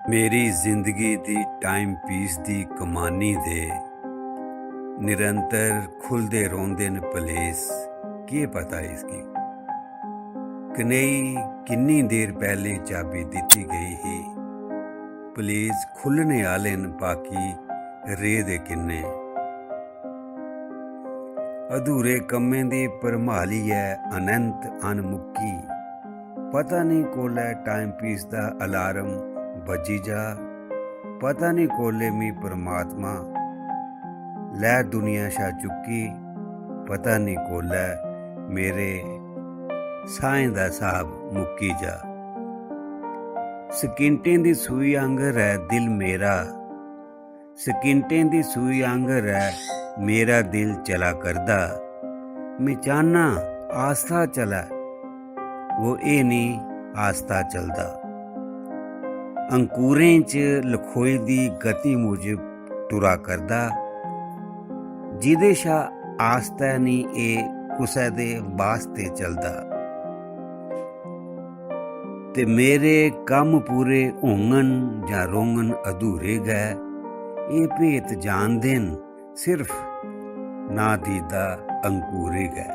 ਮੇਰੀ ਜ਼ਿੰਦਗੀ ਦੀ time piece ਦੀ ਕਮਾਨੀ ਦੇ ਨਿਰੰਤਰ ਖੁੱਲਦੇ ਰੋਂਦੇ ਨੇ ਪਲੇਸ ਕੀ ਪਤਾ ਇਸकी ਕਨਈ ਕਿੰਨੀ ਦੇਰ ਪਹਿਲੇ ਚਾਬੀ ਦਿੱਤੀ ਗਈ ਹੀ ਪਲੇਸ ਖੁੱਲਣੇ ਵਾਲੇ ਨੇ ਬਾਕੀ ਰੇ ਦੇ ਕਿੰਨੇ ਅਧੂਰੇ ਕੰਮੇ ਦੀ ਪਰਮਾਲੀ ਹੈ ਅਨੰਤ ਅਨਮੁੱਕੀ ਪਤਾ ਨਹੀਂ ਕੋਲੇ ਟਾਈਮ ਪੀਸ ਦਾ ਅਲਾਰਮ ਵੱਜੀ ਜਾ ਪਤਾ ਨਹੀਂ ਕੋਲੇ ਮੀ ਪਰਮਾਤਮਾ ਲੈ ਦੁਨੀਆ ਸ਼ਾ ਚੁੱਕੀ ਪਤਾ ਨਹੀਂ ਕੋਲੇ ਮੇਰੇ ਸਾਈਂ ਦਾ ਸਾਹਬ ਮੁੱਕੀ ਜਾ ਸਕਿੰਟੇ ਦੀ ਸੂਈ ਆਂਗਰ ਹੈ ਦਿਲ ਮੇਰਾ ਸਕਿੰਟੇ ਦੀ ਸੂਈ ਆਂਗਰ ਹੈ मेरा दिल चला करदा मैं चाहना आस्था चला वो ए नहीं आस्था चलदा अंकुरें च लखोए दी गति मुजब टुरा करदा जिदे शा आस्था नहीं ए कुसै दे वास्ते चलदा ते मेरे कम पूरे होंगन जां रोंगन अधूरे गए ये भेत जान देन सिर्फ ना दीदा अंकुरे गए।